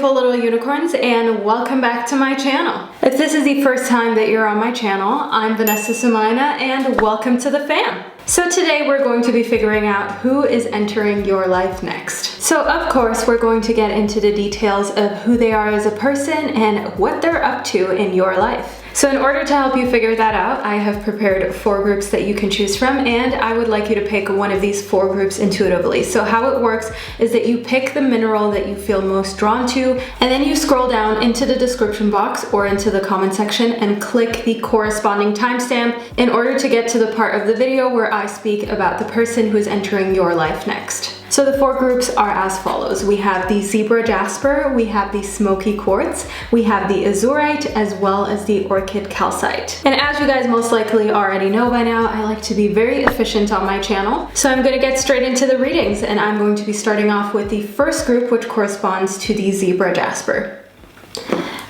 beautiful little unicorns, and welcome back to my channel. If this is the first time that you're on my channel, I'm Vanessa Somuayina and welcome to the fam. So today we're going to be figuring out who is entering your life next. So of course we're going to get into the details of who they are as a person and what they're up to in your life. So in order to help you figure that out, I have prepared 4 groups that you can choose from, and I would like you to pick one of these 4 groups intuitively. So how it works is that you pick the mineral that you feel most drawn to, and then you scroll down into the description box or into the comment section and click the corresponding timestamp in order to get to the part of the video where I speak about the person who is entering your life next. So the 4 groups are as follows. We have the Zebra Jasper, we have the Smoky Quartz, we have the Azurite, as well as the Orchid Calcite. And as you guys most likely already know by now, I like to be very efficient on my channel. So I'm gonna get straight into the readings, and I'm going to be starting off with the first group, which corresponds to the Zebra Jasper.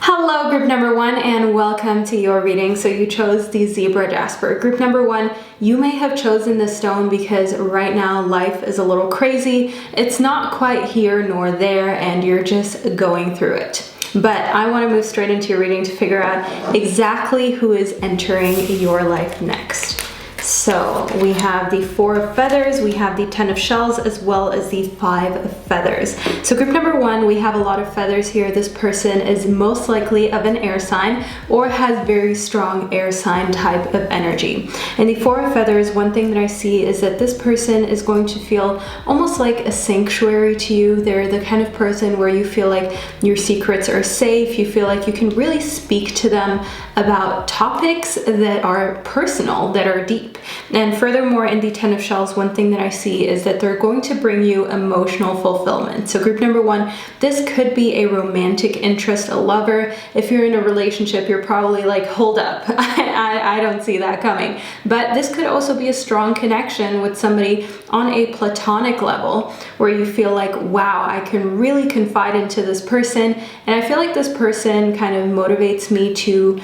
Hello, group number 1, and welcome to your reading. So you chose the Zebra Jasper. Group number 1, you may have chosen this stone because right now life is a little crazy. It's not quite here nor there, and you're just going through it. But I want to move straight into your reading to figure out exactly who is entering your life next. So we have the 4 of feathers, we have the 10 of shells, as well as the 5 of feathers. So group number 1, we have a lot of feathers here. This person is most likely of an air sign or has very strong air sign type of energy. And the 4 of feathers, one thing that I see is that this person is going to feel almost like a sanctuary to you. They're the kind of person where you feel like your secrets are safe. You feel like you can really speak to them about topics that are personal, that are deep. And furthermore, in the 10 of shells, one thing that I see is that they're going to bring you emotional fulfillment. So group number 1, this could be a romantic interest, a lover. If you're in a relationship, you're probably like, hold up, I don't see that coming. But this could also be a strong connection with somebody on a platonic level where you feel like, wow, I can really confide into this person. And I feel like this person kind of motivates me to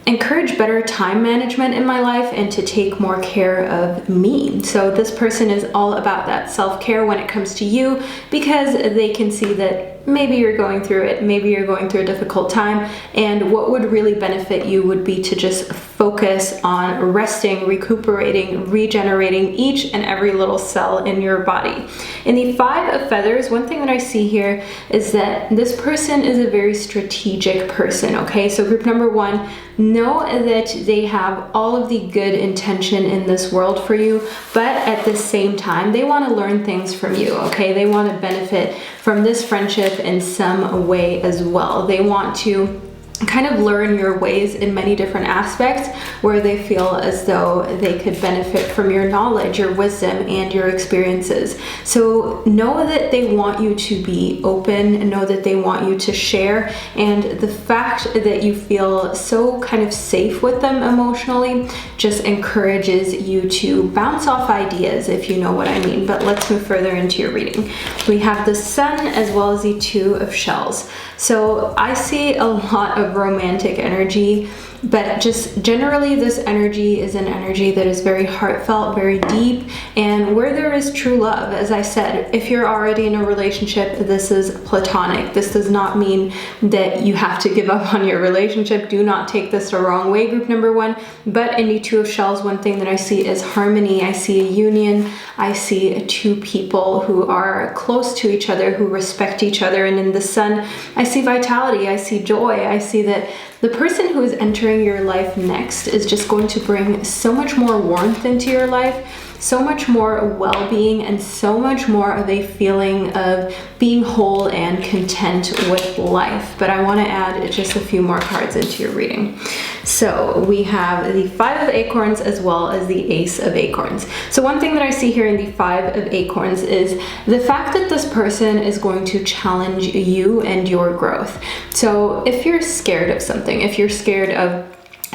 encourage better time management in my life and to take more care of me. So this person is all about that self-care when it comes to you, because they can see that maybe you're going through it, maybe you're going through a difficult time, and what would really benefit you would be to just focus on resting, recuperating, regenerating each and every little cell in your body. In the 5 of feathers, one thing that I see here is that this person is a very strategic person, okay? So group number 1, know that they have all of the good intention in this world for you, but at the same time, they want to learn things from you, okay? They want to benefit from this friendship in some way as well. They want to kind of learn your ways in many different aspects where they feel as though they could benefit from your knowledge, your wisdom, and your experiences. So know that they want you to be open, know that they want you to share, and the fact that you feel so kind of safe with them emotionally just encourages you to bounce off ideas, if you know what I mean. But let's move further into your reading. We have the Sun as well as the 2 of shells. So I see a lot of romantic energy, but just generally this energy is an energy that is very heartfelt, very deep, and where there is true love. As I said, if you're already in a relationship, this is platonic. This does not mean that you have to give up on your relationship. Do not take this the wrong way, group number 1. But in the 2 of shells, one thing that I see is harmony. I see a union. I see 2 people who are close to each other, who respect each other. And in the Sun, I see vitality. I see joy. I see that the person who is entering your life next is just going to bring so much more warmth into your life, so much more well-being, and so much more of a feeling of being whole and content with life. But I want to add just a few more cards into your reading. So we have the 5 of acorns as well as the Ace of acorns. So one thing that I see here in the 5 of acorns is the fact that this person is going to challenge you and your growth. So if you're scared of something, if you're scared of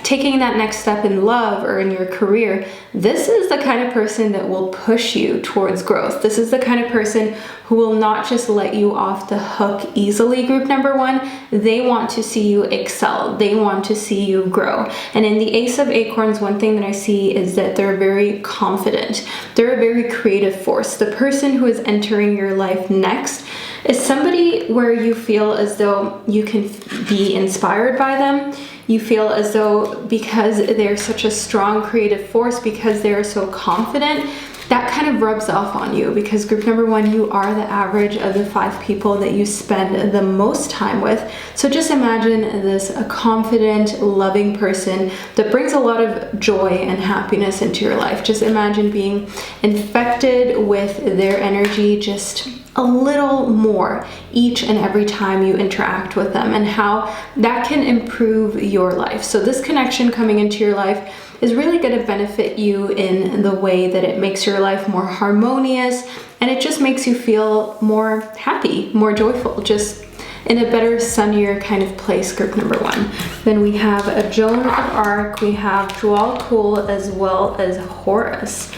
taking that next step in love or in your career, this is the kind of person that will push you towards growth. This is the kind of person who will not just let you off the hook easily, group number one. They want to see you excel. They want to see you grow. And in the Ace of Acorns, one thing that I see is that they're very confident. They're a very creative force. The person who is entering your life next is somebody where you feel as though you can be inspired by them. You feel as though because they're such a strong creative force, because they're so confident, that kind of rubs off on you, because group number one, you are the average of the 5 people that you spend the most time with. So just imagine this a confident, loving person that brings a lot of joy and happiness into your life. Just imagine being infected with their energy just a little more each and every time you interact with them, and how that can improve your life. So this connection coming into your life is really going to benefit you in the way that it makes your life more harmonious, and it just makes you feel more happy, more joyful, just in a better, sunnier kind of place, group number one. Then we have a Joan of Arc, we have Cool, as well as Horus.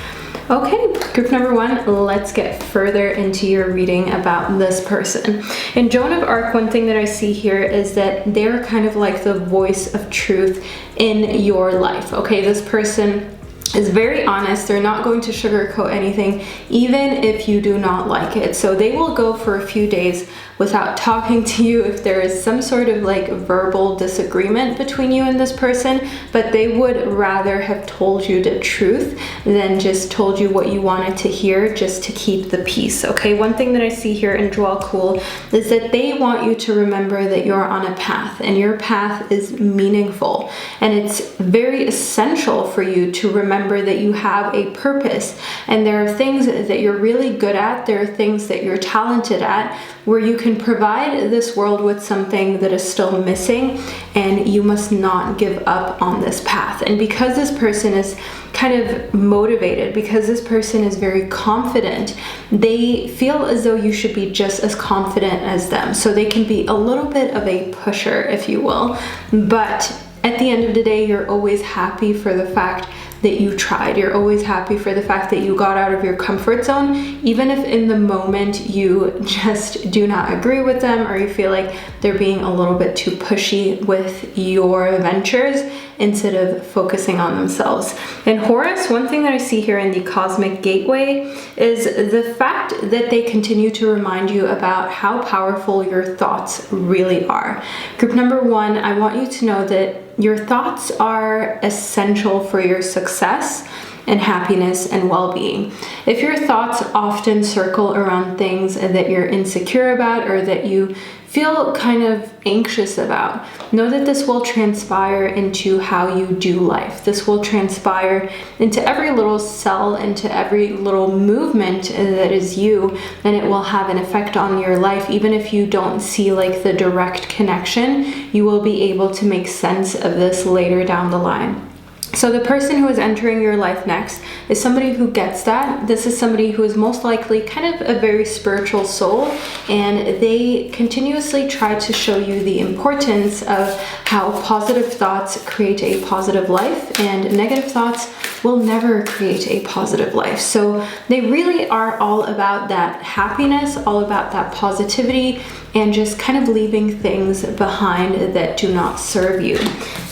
Okay, group number one, let's get further into your reading about this person. In Joan of Arc, one thing that I see here is that they're kind of like the voice of truth in your life. Okay, this person is very honest. They're not going to sugarcoat anything, even if you do not like it. So they will go for a few days without talking to you if there is some sort of like verbal disagreement between you and this person, but they would rather have told you the truth than just told you what you wanted to hear just to keep the peace. Okay, one thing that I see here in Cool is that they want you to remember that you're on a path, and your path is meaningful, and it's very essential for you to remember that you have a purpose, and there are things that you're really good at, there are things that you're talented at, where you can provide this world with something that is still missing, and you must not give up on this path. And because this person is kind of motivated, because this person is very confident, they feel as though you should be just as confident as them. So they can be a little bit of a pusher, if you will, but at the end of the day, you're always happy for the fact that you tried. You're always happy for the fact that you got out of your comfort zone, even if in the moment you just do not agree with them, or you feel like they're being a little bit too pushy with your ventures instead of focusing on themselves. And Horus, one thing that I see here in the Cosmic Gateway is the fact that they continue to remind you about how powerful your thoughts really are. Group number one, I want you to know that your thoughts are essential for your success and happiness and well-being. If your thoughts often circle around things that you're insecure about or that you feel kind of anxious about, know that this will transpire into how you do life. This will transpire into every little cell, into every little movement that is you, and it will have an effect on your life. Even if you don't see like the direct connection, you will be able to make sense of this later down the line. So the person who is entering your life next is somebody who gets that. This is somebody who is most likely kind of a very spiritual soul, and they continuously try to show you the importance of how positive thoughts create a positive life, and negative thoughts will never create a positive life. So they really are all about that happiness, all about that positivity, and just kind of leaving things behind that do not serve you.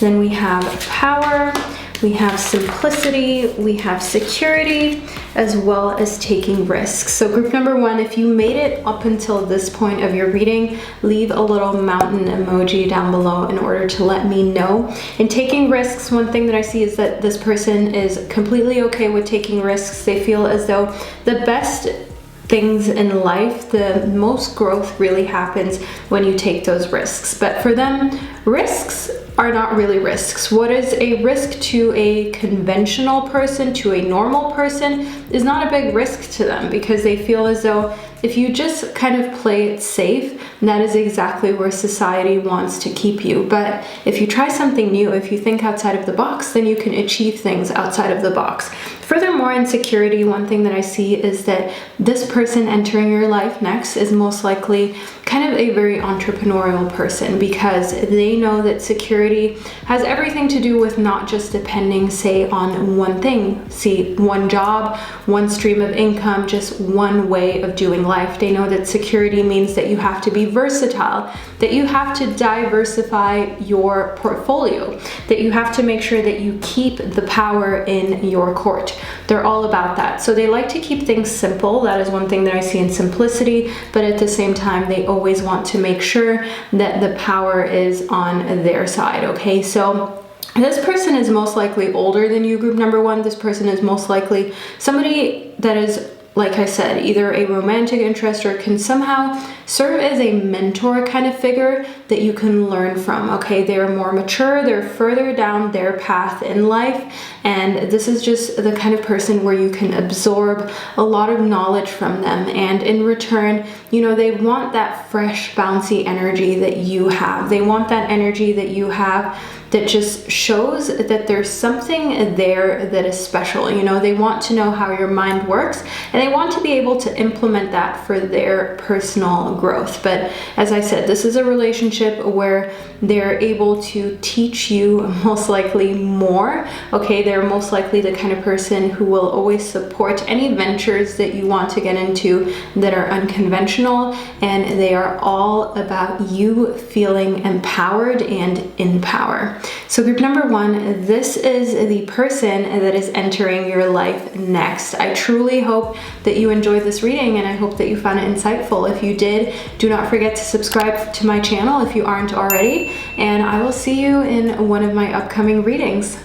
Then we have power, we have simplicity, we have security, as well as taking risks. So group number one, if you made it up until this point of your reading, leave a little mountain emoji down below in order to let me know. In taking risks, one thing that I see is that this person is completely okay with taking risks. They feel as though the best things in life, the most growth really happens when you take those risks. But for them, risks are not really risks. What is a risk to a conventional person, to a normal person, is not a big risk to them, because they feel as though if you just kind of play it safe, that is exactly where society wants to keep you. But if you try something new, if you think outside of the box, then you can achieve things outside of the box. Furthermore, in security, one thing that I see is that this person entering your life next is most likely kind of a very entrepreneurial person, because they know that security has everything to do with not just depending, say, on one thing, see, one job, one stream of income, just one way of doing life. They know that security means that you have to be versatile, that you have to diversify your portfolio, that you have to make sure that you keep the power in your court. They're all about that. So they like to keep things simple. That is one thing that I see in simplicity, but at the same time, they always want to make sure that the power is on their side, okay? So this person is most likely older than you, group number one. This person is most likely somebody that is, like I said, either a romantic interest or can somehow serve as a mentor kind of figure that you can learn from, okay? They're more mature, they're further down their path in life, and this is just the kind of person where you can absorb a lot of knowledge from them, and in return, you know, they want that fresh, bouncy energy that you have. They want that energy that you have that just shows that there's something there that is special. You know, they want to know how your mind works, and they want to be able to implement that for their personal growth. But as I said, this is a relationship where they're able to teach you most likely more, okay? They're most likely the kind of person who will always support any ventures that you want to get into that are unconventional, and they are all about you feeling empowered and in power. So group number one, this is the person that is entering your life next. I truly hope that you enjoyed this reading, and I hope that you found it insightful. If you did, do not forget to subscribe to my channel if you aren't already, and I will see you in one of my upcoming readings.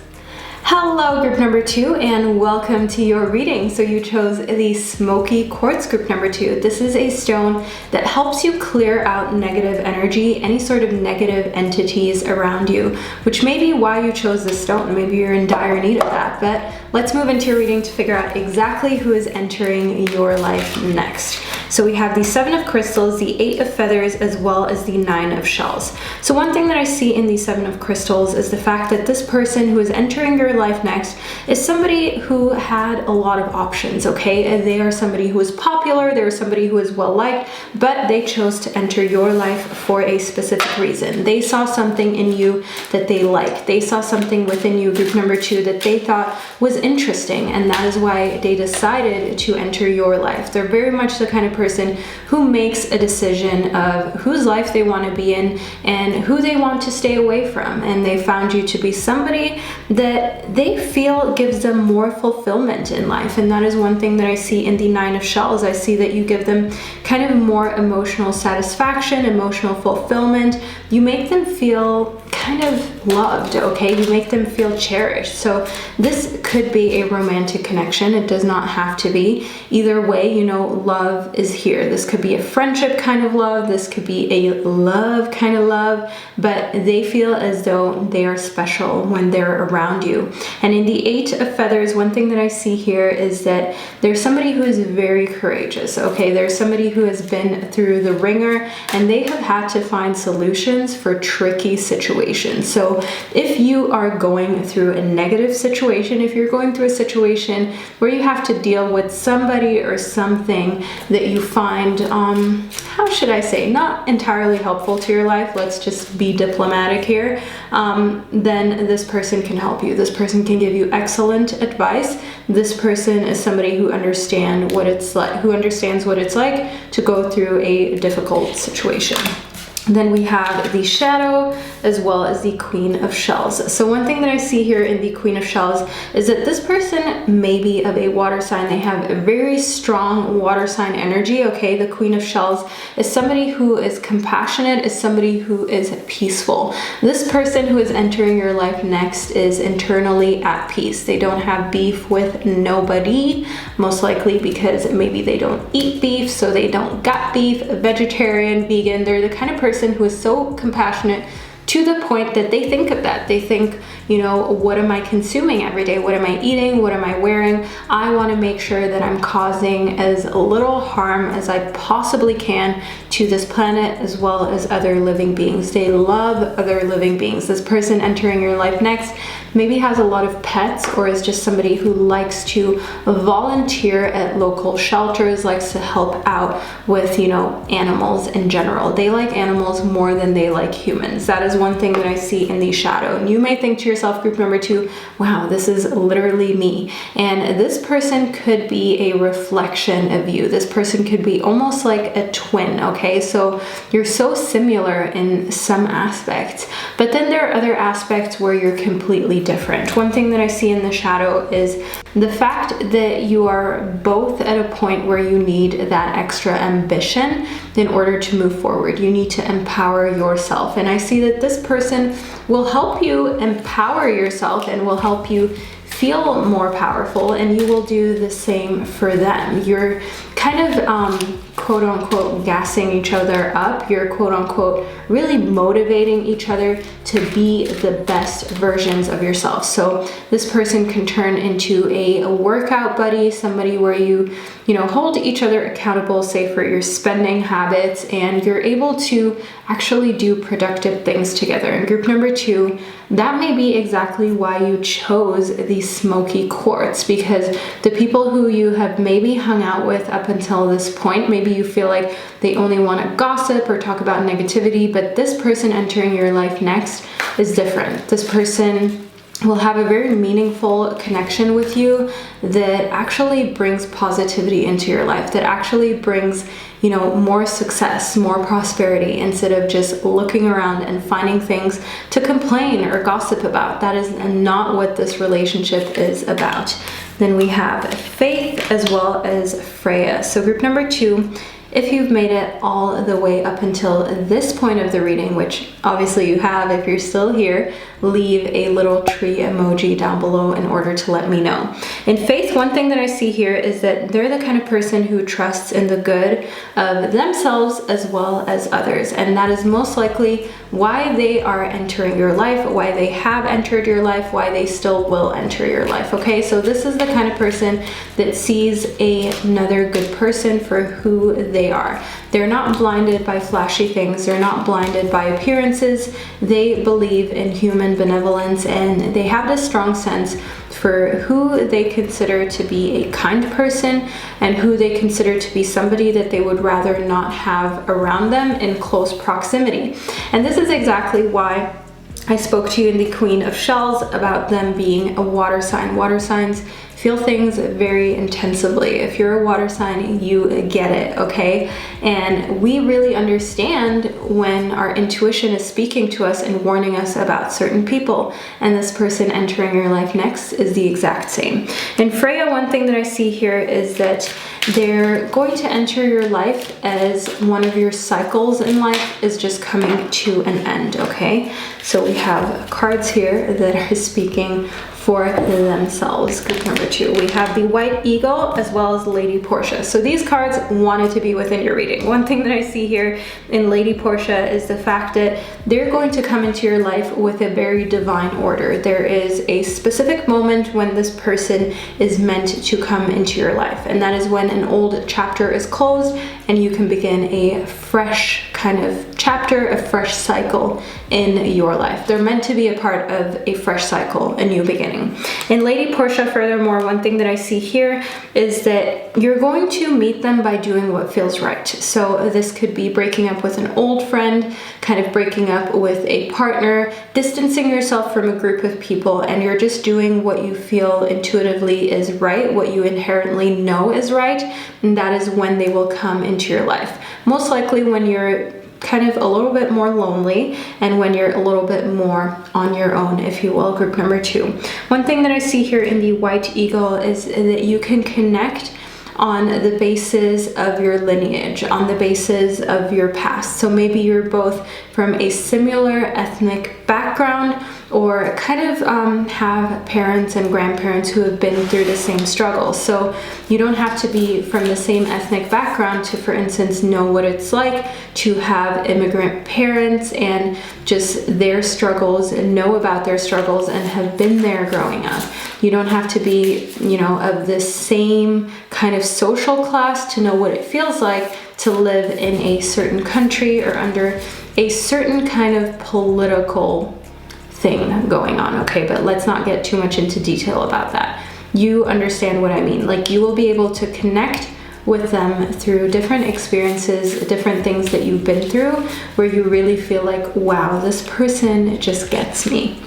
Hello, group number two, and welcome to your reading. So you chose the Smoky Quartz, group number two. This is a stone that helps you clear out negative energy, any sort of negative entities around you, which may be why you chose this stone. Maybe you're in dire need of that, but let's move into your reading to figure out exactly who is entering your life next. So we have the 7 of crystals, the 8 of feathers, as well as the 9 of shells. So one thing that I see in the 7 of crystals is the fact that this person who is entering your life next is somebody who had a lot of options, okay? And they are somebody who is popular, they're somebody who is well liked, but they chose to enter your life for a specific reason. They saw something in you that they liked. They saw something within you, group number two, that they thought was interesting, and that is why they decided to enter your life. They're very much the kind of person who makes a decision of whose life they want to be in and who they want to stay away from, and they found you to be somebody that they feel gives them more fulfillment in life. And that is one thing that I see in the 9 of shells. I see that you give them kind of more emotional satisfaction, emotional fulfillment. You make them feel kind of loved, okay? You make them feel cherished. So this could be a romantic connection. It does not have to be. Either way, you know, love is here. This could be a friendship kind of love. This could be a love kind of love, but they feel as though they are special when they're around you. And in the 8 of feathers, one thing that I see here is that there's somebody who is very courageous, okay? There's somebody who has been through the ringer, and they have had to find solutions for tricky situations. So if you are going through a negative situation, if you're going through a situation where you have to deal with somebody or something that you find, how should I say, not entirely helpful to your life, let's just be diplomatic here, then this person can help you. This person can give you excellent advice. This person is somebody who understands what it's like to go through a difficult situation. Then we have the shadow as well as the Queen of Shells. So one thing that I see here in the Queen of Shells is that this person may be of a water sign. They have a very strong water sign energy, okay? The Queen of Shells is somebody who is compassionate, is somebody who is peaceful. This person who is entering your life next is internally at peace. They don't have beef with nobody, most likely because maybe they don't eat beef, so they don't got beef, vegetarian, vegan. They're the kind of person who is so compassionate to the point that they think of that. They think, you know, what am I consuming every day? What am I eating? What am I wearing? I want to make sure that I'm causing as little harm as I possibly can to this planet as well as other living beings. They love other living beings. This person entering your life next maybe has a lot of pets or is just somebody who likes to volunteer at local shelters, likes to help out with, you know, animals in general. They like animals more than they like humans. That is one thing that I see in the shadow. And you may think to yourself, group number 2, wow, this is literally me. And this person could be a reflection of you. This person could be almost like a twin, okay? So you're so similar in some aspects, but then there are other aspects where you're completely different. One thing that I see in the shadow is the fact that you are both at a point where you need that extra ambition in order to move forward. You need to empower yourself. And I see that this person will help you empower yourself and will help you feel more powerful, and you will do the same for them. You're kind of quote unquote gassing each other up. You're quote unquote really motivating each other to be the best versions of yourself. So this person can turn into a workout buddy, somebody where you know, hold each other accountable, say for your spending habits, and you're able to actually do productive things together. And group number 2, that may be exactly why you chose the Smoky Quartz, because the people who you have maybe hung out with up until this point, maybe you feel like they only want to gossip or talk about negativity, but this person entering your life next is different. This person will have a very meaningful connection with you that actually brings positivity into your life, that actually brings, you know, more success, more prosperity, instead of just looking around and finding things to complain or gossip about. That is not what this relationship is about. Then we have Faith as well as Freya. So group number 2, if you've made it all the way up until this point of the reading, which obviously you have, if you're still here, leave a little tree emoji down below in order to let me know. In Faith, one thing that I see here is that they're the kind of person who trusts in the good of themselves as well as others. And that is most likely why they are entering your life, why they have entered your life, why they still will enter your life, okay? So this is the kind of person that sees another good person for who they are. They're not blinded by flashy things. They're not blinded by appearances. They believe in human benevolence, and they have this strong sense for who they consider to be a kind person and who they consider to be somebody that they would rather not have around them in close proximity. And this is exactly why I spoke to you in the Queen of Shells about them being a water sign. Water signs feel things very intensively. If you're a water sign, you get it, okay? And we really understand when our intuition is speaking to us and warning us about certain people. And this person entering your life next is the exact same. In Freya, one thing that I see here is that they're going to enter your life as one of your cycles in life is just coming to an end, okay? So we have cards here that are speaking for themselves. Group number 2, we have the White Eagle as well as Lady Portia. So these cards wanted to be within your reading. One thing that I see here in Lady Portia is the fact that they're going to come into your life with a very divine order. There is a specific moment when this person is meant to come into your life, and that is when an old chapter is closed and you can begin a fresh kind of chapter, a fresh cycle in your life. They're meant to be a part of a fresh cycle, a new beginning. In Lady Portia, furthermore, one thing that I see here is that you're going to meet them by doing what feels right. So this could be breaking up with an old friend, kind of breaking up with a partner, distancing yourself from a group of people, and you're just doing what you feel intuitively is right, what you inherently know is right, and that is when they will come into your life. Most likely when you're kind of a little bit more lonely and when you're a little bit more on your own, if you will. Group number 2. One thing that I see here in the White Eagle is that you can connect on the basis of your lineage, on the basis of your past. So maybe you're both from a similar ethnic background, or kind of have parents and grandparents who have been through the same struggles. So you don't have to be from the same ethnic background to, for instance, know what it's like to have immigrant parents and just their struggles, and know about their struggles and have been there growing up. You don't have to be, of the same kind of social class to know what it feels like to live in a certain country or under a certain kind of political thing going on, okay? But let's not get too much into detail about that. You understand what I mean. Like, you will be able to connect with them through different experiences, different things that you've been through, where you really feel like, wow, this person just gets me.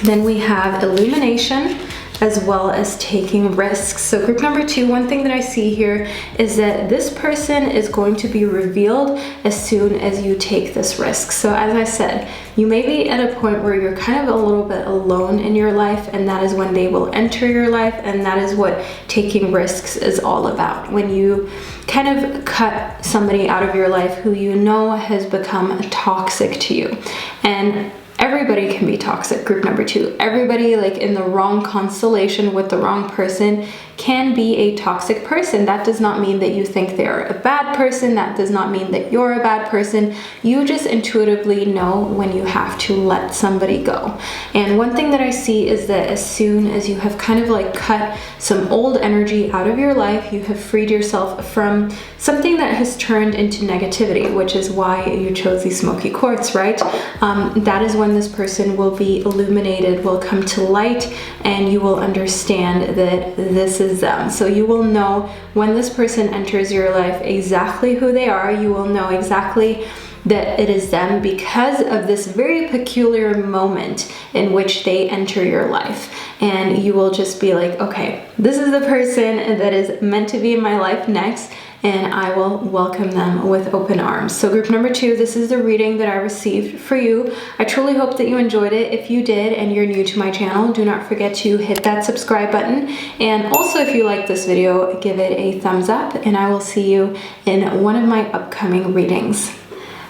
Then we have illumination, as well as taking risks. So group number 2, one thing that I see here is that this person is going to be revealed as soon as you take this risk. So as I said, you may be at a point where you're kind of a little bit alone in your life, and that is when they will enter your life, and that is what taking risks is all about. When you kind of cut somebody out of your life who you know has become toxic to you. And everybody can be toxic, group number 2. Everybody, like in the wrong constellation with the wrong person, can be a toxic person. That does not mean that you think they're a bad person. That does not mean that you're a bad person. You just intuitively know when you have to let somebody go. And one thing that I see is that as soon as you have kind of like cut some old energy out of your life, you have freed yourself from something that has turned into negativity, which is why you chose the Smoky Quartz, right? That is when this person will be illuminated, will come to light, and you will understand that this is them. So you will know when this person enters your life exactly who they are. You will know exactly that it is them because of this very peculiar moment in which they enter your life. And you will just be like, okay, this is the person that is meant to be in my life next, and I will welcome them with open arms. So group number 2, this is the reading that I received for you. I truly hope that you enjoyed it. If you did and you're new to my channel, do not forget to hit that subscribe button. And also, if you like this video, give it a thumbs up, and I will see you in one of my upcoming readings.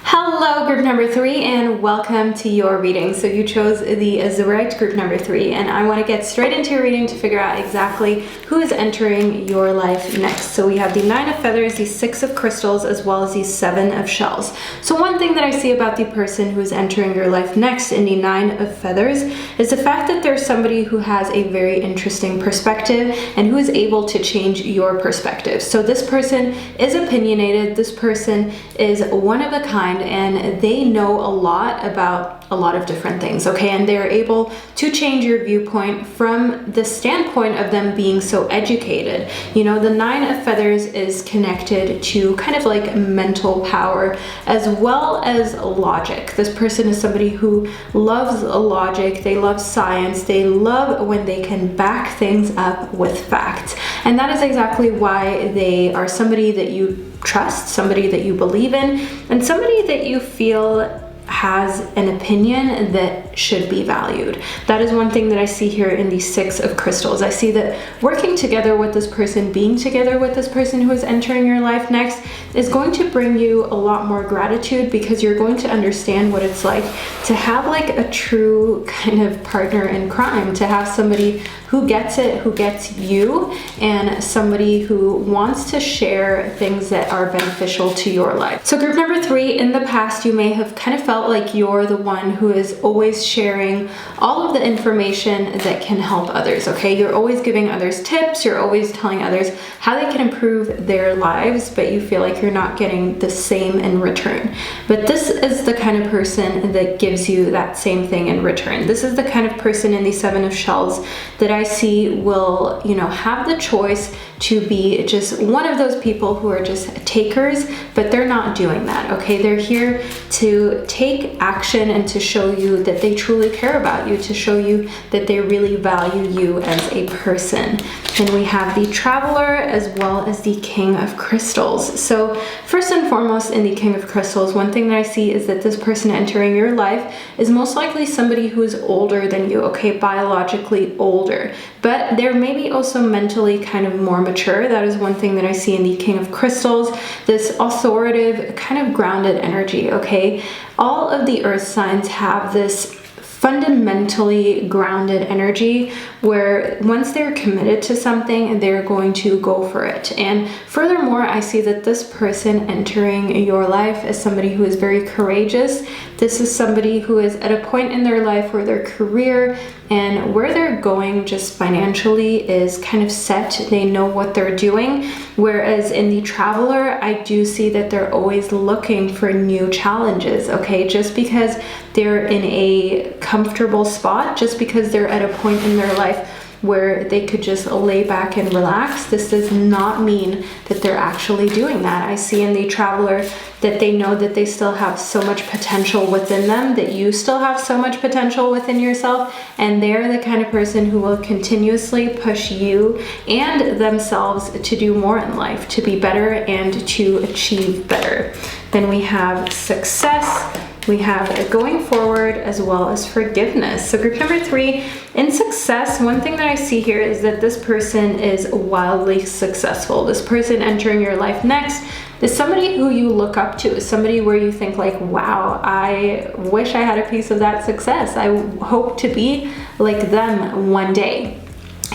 Hello, group number 3, and welcome to your reading. So you chose the Azurite, group number 3, and I want to get straight into your reading to figure out exactly who is entering your life next. So we have the 9 of feathers, the 6 of crystals, as well as the 7 of shells. So one thing that I see about the person who is entering your life next in the 9 of feathers is the fact that there's somebody who has a very interesting perspective and who is able to change your perspective. So this person is opinionated, this person is one of a kind, and they know a lot about a lot of different things, okay? And they're able to change your viewpoint from the standpoint of them being so educated. The 9 of feathers is connected to kind of like mental power as well as logic. This person is somebody who loves logic, they love science, they love when they can back things up with facts. And that is exactly why they are somebody that you trust, somebody that you believe in, and somebody that you feel has an opinion that should be valued. That is one thing that I see here in the 6 of crystals. I see that working together with this person, being together with this person who is entering your life next, is going to bring you a lot more gratitude, because you're going to understand what it's like to have like a true kind of partner in crime, to have somebody who gets it, who gets you, and somebody who wants to share things that are beneficial to your life. So group number 3, in the past, you may have kind of felt like you're the one who is always sharing all of the information that can help others, okay? You're always giving others tips, you're always telling others how they can improve their lives, but you feel like you're not getting the same in return. But this is the kind of person that gives you that same thing in return. This is the kind of person in the 7 of shells that I see will, have the choice to be just one of those people who are just takers, but they're not doing that, okay? They're here to take action and to show you that they truly care about you, to show you that they really value you as a person. Then we have the Traveler as well as the King of Crystals. So first and foremost in the King of Crystals, one thing that I see is that this person entering your life is most likely somebody who is older than you, okay, biologically older, but they're maybe also mentally kind of more mature. That is one thing that I see in the King of Crystals, this authoritative, kind of grounded energy, okay? All of the earth signs have this fundamentally grounded energy where once they're committed to something, they're going to go for it. And furthermore, I see that this person entering your life is somebody who is very courageous. This is somebody who is at a point in their life where their career and where they're going just financially is kind of set. They know what they're doing. Whereas in the Traveler, I do see that they're always looking for new challenges, okay? Just because they're in a comfortable spot, just because they're at a point in their life where they could just lay back and relax, this does not mean that they're actually doing that. I see in the Traveler that they know that they still have so much potential within them, that you still have so much potential within yourself, and they're the kind of person who will continuously push you and themselves to do more in life, to be better and to achieve better. Then we have Success. We have Going Forward as well as Forgiveness. So group number 3, in Success, one thing that I see here is that this person is wildly successful. This person entering your life next is somebody who you look up to, somebody where you think like, wow, I wish I had a piece of that success. I hope to be like them one day.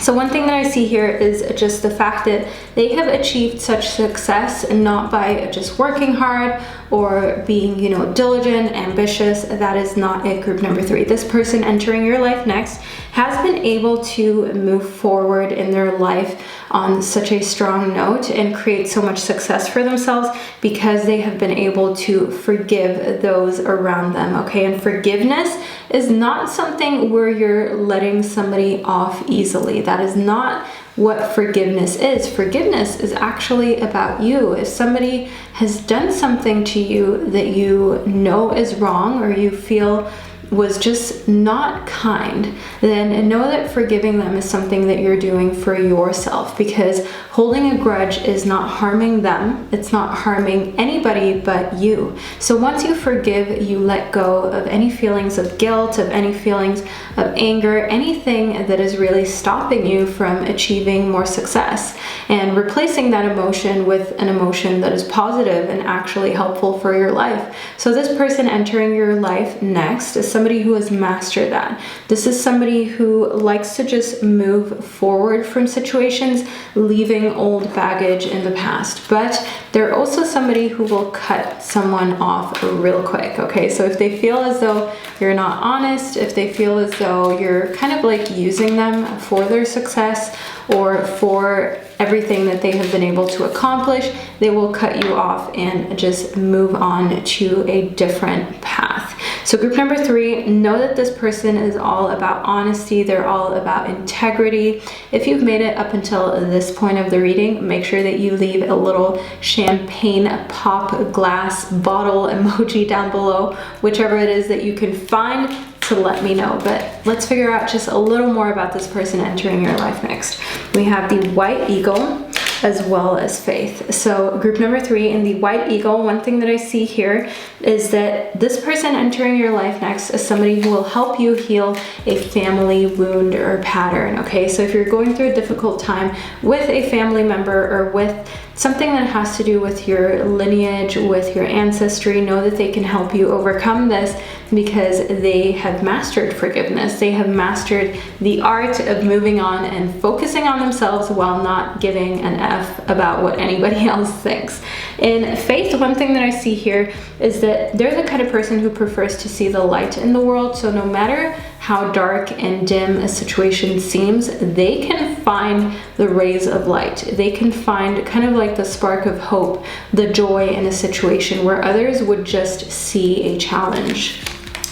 So one thing that I see here is just the fact that they have achieved such success not by just working hard or being, diligent, ambitious. That is not it, group number 3. This person entering your life next has been able to move forward in their life on such a strong note and create so much success for themselves because they have been able to forgive those around them, okay? And forgiveness is not something where you're letting somebody off easily. That is not what forgiveness is. Forgiveness is actually about you. If somebody has done something to you that you know is wrong or you feel was just not kind, then know that forgiving them is something that you're doing for yourself, because holding a grudge is not harming them. It's not harming anybody but you. So once you forgive, you let go of any feelings of guilt, of any feelings of anger, anything that is really stopping you from achieving more success, and replacing that emotion with an emotion that is positive and actually helpful for your life. So this person entering your life next is somebody who has mastered that. This is somebody who likes to just move forward from situations, leaving old baggage in the past. But they're also somebody who will cut someone off real quick, okay? So if they feel as though you're not honest, if they feel as though you're kind of like using them for their success or for everything that they have been able to accomplish, they will cut you off and just move on to a different path. So group number 3, know that this person is all about honesty. They're all about integrity. If you've made it up until this point of the reading, make sure that you leave a little champagne pop glass bottle emoji down below, whichever it is that you can find, to let me know. But let's figure out just a little more about this person entering your life next. We have the White Eagle as well as Faith. So group number 3 in the White Eagle, one thing that I see here is that this person entering your life next is somebody who will help you heal a family wound or pattern, okay? So if you're going through a difficult time with a family member or with something that has to do with your lineage, with your ancestry, know that they can help you overcome this because they have mastered forgiveness. They have mastered the art of moving on and focusing on themselves while not giving an F about what anybody else thinks. In Faith, one thing that I see here is that they're the kind of person who prefers to see the light in the world. So no matter how dark and dim a situation seems, they can find the rays of light. They can find kind of like the spark of hope, the joy in a situation where others would just see a challenge.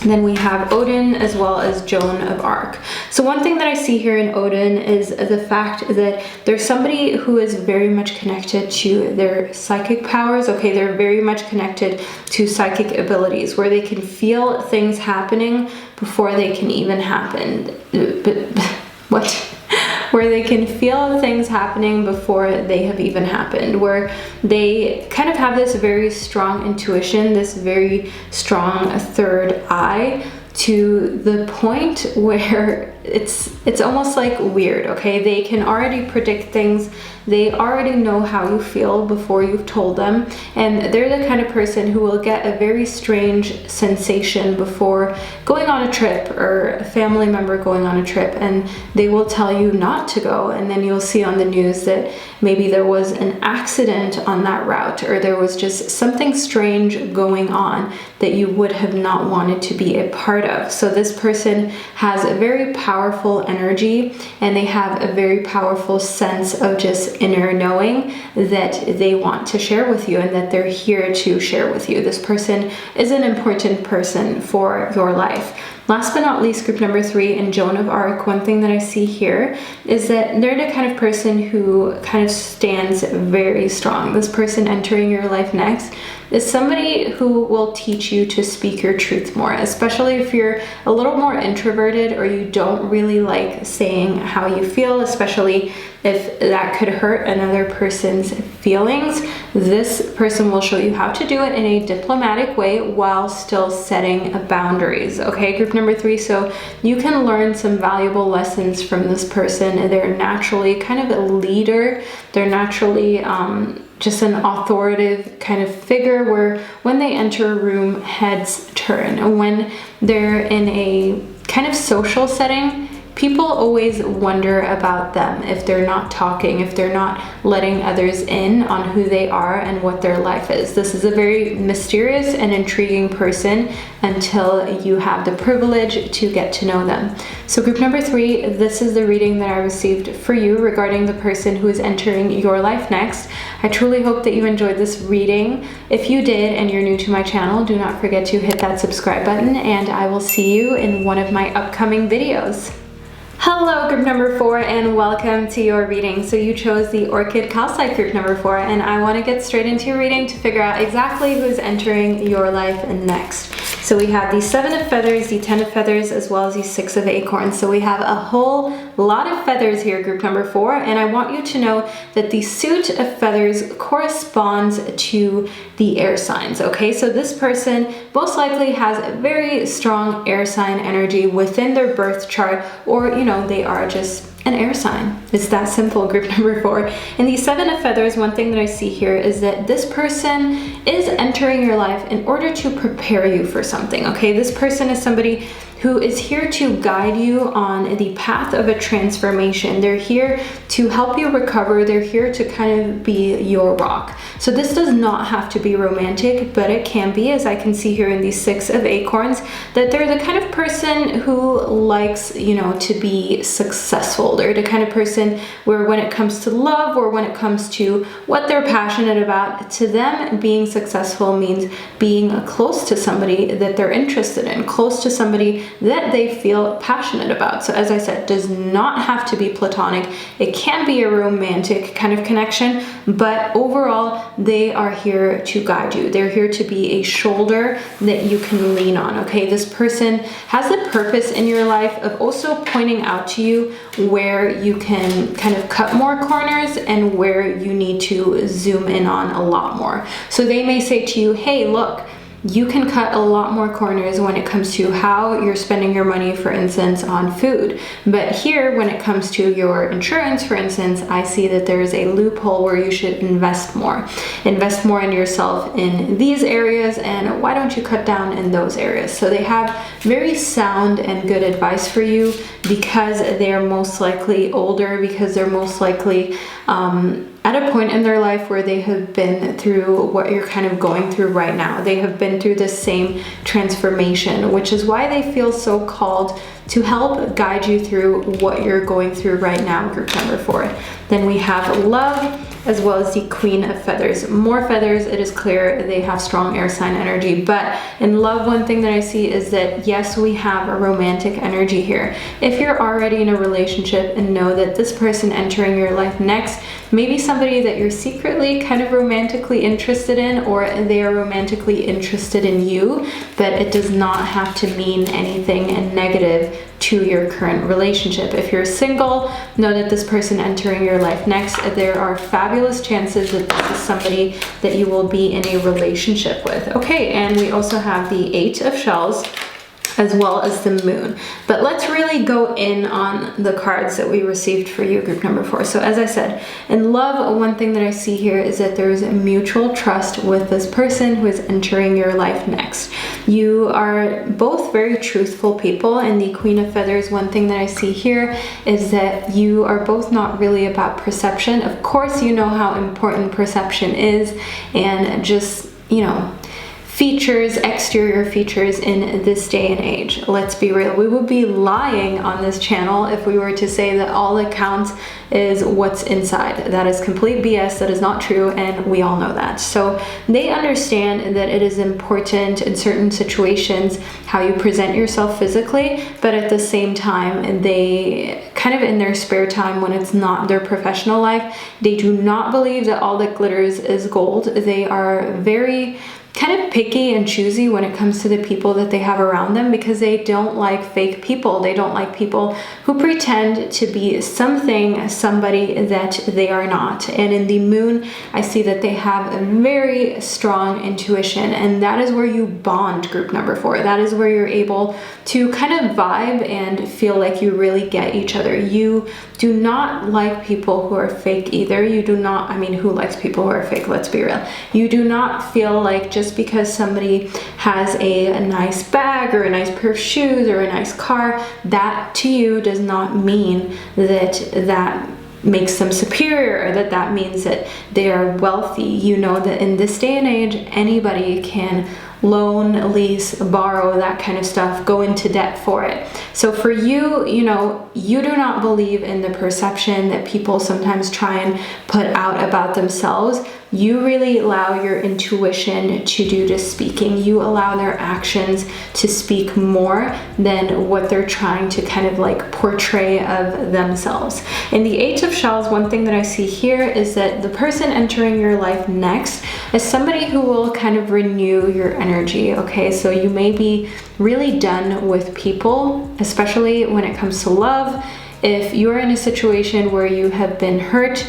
And then we have Odin as well as Joan of Arc. So one thing that I see here in Odin is the fact that there's somebody who is very much connected to their psychic powers. Okay, they're very much connected to psychic abilities where they can feel things happening before they can even happen. But what? where they can feel things happening before they have even happened, where they kind of have this very strong intuition, this very strong third eye, to the point where it's almost like weird, okay? They can already predict things. They already know how you feel before you've told them, and they're the kind of person who will get a very strange sensation before going on a trip, or a family member going on a trip, and they will tell you not to go, and then you'll see on the news that maybe there was an accident on that route, or there was just something strange going on that you would have not wanted to be a part of. So this person has a very powerful energy, and they have a very powerful sense of just inner knowing that they want to share with you, and that they're here to share with you. This person is an important person for your life. Last but not least, group number 3 in Joan of Arc, one thing that I see here is that they're the kind of person who kind of stands very strong. This person entering your life next is somebody who will teach you to speak your truth more, especially if you're a little more introverted, or you don't really like saying how you feel, especially if that could hurt another person's feelings. This person will show you how to do it in a diplomatic way while still setting boundaries, okay, group number 3? So you can learn some valuable lessons from this person. They're naturally kind of a leader. They're naturally just an authoritative kind of figure, where when they enter a room, heads turn. When they're in a kind of social setting, people always wonder about them if they're not talking, if they're not letting others in on who they are and what their life is. This is a very mysterious and intriguing person until you have the privilege to get to know them. So group number 3, this is the reading that I received for you regarding the person who is entering your life next. I truly hope that you enjoyed this reading. If you did and you're new to my channel, do not forget to hit that subscribe button, and I will see you in one of my upcoming videos. Hello group number 4, and welcome to your reading. So you chose the Orchid Calcite group number 4, and I want to get straight into your reading to figure out exactly who's entering your life next. So we have the 7 of feathers, the 10 of feathers, as well as the 6 of acorns. So we have a whole lot of feathers here, group number 4, and I want you to know that the suit of feathers corresponds to the air signs, okay? So this person most likely has a very strong air sign energy within their birth chart, or, you know, they are just an air sign. It's that simple, group number 4. In the 7 of feathers, one thing that I see here is that this person is entering your life in order to prepare you for something, okay? This person is somebody who is here to guide you on the path of a transformation. They're here to help you recover. They're here to kind of be your rock. So this does not have to be romantic, but it can be, as I can see here in the 6 of acorns, that they're the kind of person who likes, you know, to be successful. They're the kind of person where when it comes to love, or when it comes to what they're passionate about, to them being successful means being close to somebody that they're interested in, close to somebody that they feel passionate about. So as I said, does not have to be platonic. It can be a romantic kind of connection, but overall, they are here to guide you. They're here to be a shoulder that you can lean on, okay? This person has a purpose in your life of also pointing out to you where you can kind of cut more corners and where you need to zoom in on a lot more. So they may say to you, hey, look, you can cut a lot more corners when it comes to how you're spending your money, for instance, on food. But here, when it comes to your insurance, for instance, I see that there is a loophole where you should invest more. Invest more in yourself in these areas, and why don't you cut down in those areas? So they have very sound and good advice for you, because they're most likely older, because they're most likely at a point in their life where they have been through what you're kind of going through right now. They have been through the same transformation, which is why they feel so called to help guide you through what you're going through right now, group number 4. Then we have love, as well as the Queen of Feathers. More feathers, it is clear they have strong air sign energy, but in love, one thing that I see is that yes, we have a romantic energy here. If you're already in a relationship and know that this person entering your life next maybe somebody that you're secretly kind of romantically interested in, or they are romantically interested in you, but it does not have to mean anything negative to your current relationship. If you're single, know that this person entering your life next, there are fabulous chances that this is somebody that you will be in a relationship with. Okay, and we also have the Eight of Shells, as well as the Moon. But let's really go in on the cards that we received for you, group number 4. So as I said, in love, one thing that I see here is that there's a mutual trust with this person who is entering your life next. You are both very truthful people, and the Queen of Feathers, one thing that I see here is that you are both not really about perception. Of course, you know how important perception is, and just, you know, features, exterior features in this day and age. Let's be real. We would be lying on this channel if we were to say that all that counts is what's inside. That is complete BS. That is not true, and we all know that. So they understand that it is important in certain situations how you present yourself physically, but at the same time, they kind of in their spare time, when it's not their professional life, they do not believe that all that glitters is gold. They are very kind of picky and choosy when it comes to the people that they have around them, because they don't like fake people. They don't like people who pretend to be somebody that they are not. And in the Moon, I see that they have a very strong intuition, and that is where you bond, group number 4. That is where you're able to kind of vibe and feel like you really get each other. You do not like people who are fake either. You do not, I mean, who likes people who are fake? Let's be real. You do not feel like just because somebody has a nice bag or a nice pair of shoes or a nice car, that to you does not mean that makes them superior, or that means that they are wealthy. You know that in this day and age, anybody can loan, lease, borrow, that kind of stuff, go into debt for it. So for you, you know, you do not believe in the perception that people sometimes try and put out about themselves. You really allow your intuition to do the speaking. You allow their actions to speak more than what they're trying to kind of like portray of themselves. In the Eight of Shells, one thing that I see here is that the person entering your life next is somebody who will kind of renew your energy, okay? So you may be really done with people, especially when it comes to love. If you're in a situation where you have been hurt,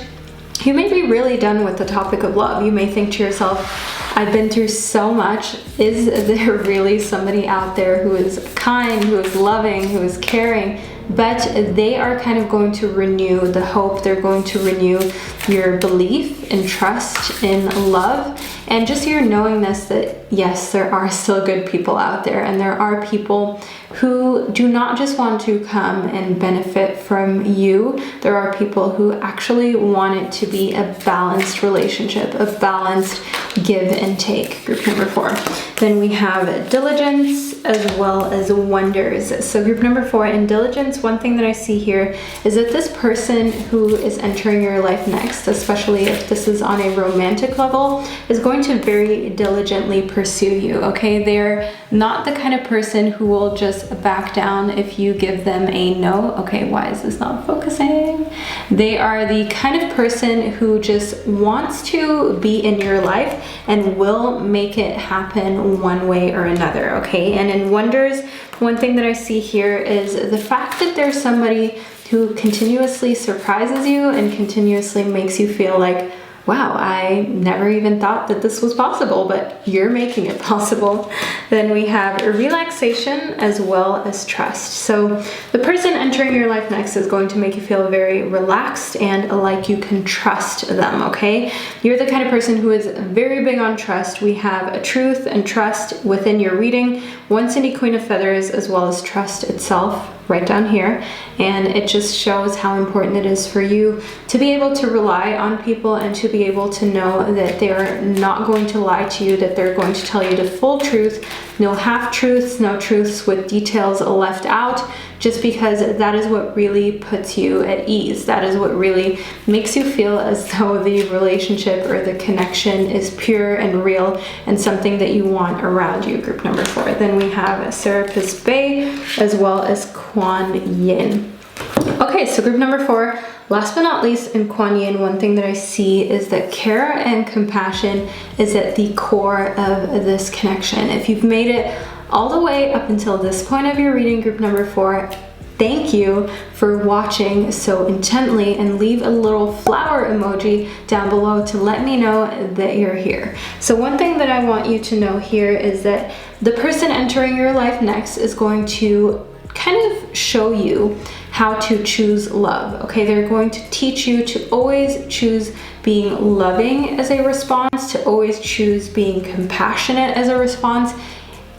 you may be really done with the topic of love. You may think to yourself, I've been through so much. Is there really somebody out there who is kind, who is loving, who is caring? But they are kind of going to renew the hope. They're going to renew your belief and trust in love, and just your knowingness that yes, there are still good people out there, and there are people who do not just want to come and benefit from you. There are people who actually want it to be a balanced relationship, a balanced give and take, group number 4. Then we have diligence as well as wonders. So group number 4, in diligence, one thing that I see here is that this person who is entering your life next, especially if this is on a romantic level, is going to very diligently pursue you, okay? They're not the kind of person who will just back down if you give them a no. Okay, why is this not focusing? They are the kind of person who just wants to be in your life and will make it happen one way or another, okay? And in wonders, one thing that I see here is the fact that there's somebody who continuously surprises you and continuously makes you feel like, wow, I never even thought that this was possible, but you're making it possible. Then we have relaxation as well as trust. So the person entering your life next is going to make you feel very relaxed and like you can trust them, okay? You're the kind of person who is very big on trust. We have a truth and trust within your reading, one Cindy Queen of Feathers, as well as trust itself right down here. And it just shows how important it is for you to be able to rely on people and to be able to know that they're not going to lie to you, that they're going to tell you the full truth, no half-truths, no truths with details left out, just because that is what really puts you at ease. That is what really makes you feel as though the relationship or the connection is pure and real and something that you want around you, group number 4. Then we have Serapis Bay as well as Kuan Yin. Okay. Okay, so group number 4, last but not least, in Kuan Yin, one thing that I see is that care and compassion is at the core of this connection. If you've made it all the way up until this point of your reading, group number 4, thank you for watching so intently, and leave a little flower emoji down below to let me know that you're here. So one thing that I want you to know here is that the person entering your life next is going to kind of show you how to choose love, okay? They're going to teach you to always choose being loving as a response, to always choose being compassionate as a response,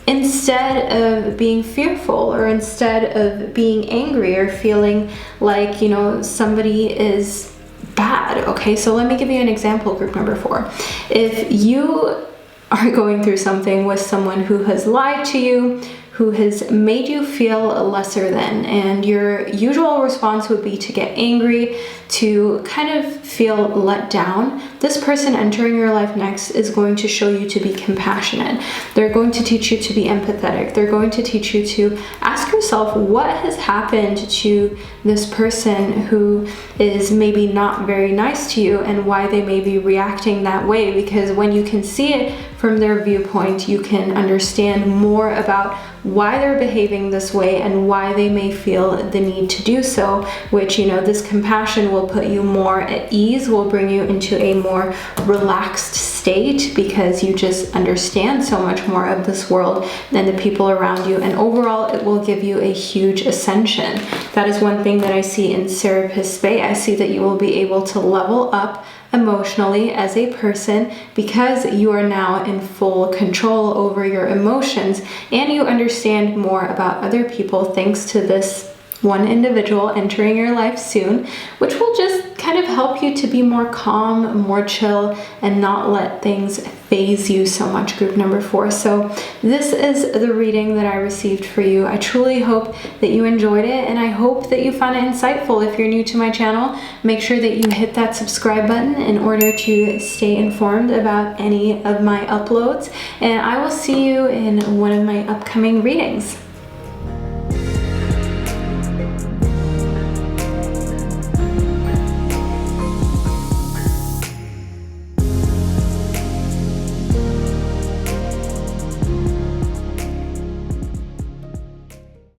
instead of being fearful, or instead of being angry or feeling like, you know, somebody is bad, okay? So let me give you an example, group number 4. If you are going through something with someone who has lied to you, who has made you feel lesser than, and your usual response would be to get angry, to kind of feel let down, this person entering your life next is going to show you to be compassionate. They're going to teach you to be empathetic. They're going to teach you to ask yourself what has happened to this person who is maybe not very nice to you, and why they may be reacting that way, because when you can see it from their viewpoint, you can understand more about why they're behaving this way and why they may feel the need to do so, which, you know, this compassion will put you more at ease, will bring you into a more relaxed state, because you just understand so much more of this world than the people around you, and overall it will give you a huge ascension. That is one thing that I see in Serapis Bay. I see that you will be able to level up emotionally as a person, because you are now in full control over your emotions, and you understand more about other people thanks to this one individual entering your life soon, which will just kind of help you to be more calm, more chill, and not let things phase you so much, group number 4. So this is the reading that I received for you. I truly hope that you enjoyed it, and I hope that you found it insightful. If you're new to my channel, make sure that you hit that subscribe button in order to stay informed about any of my uploads, and I will see you in one of my upcoming readings.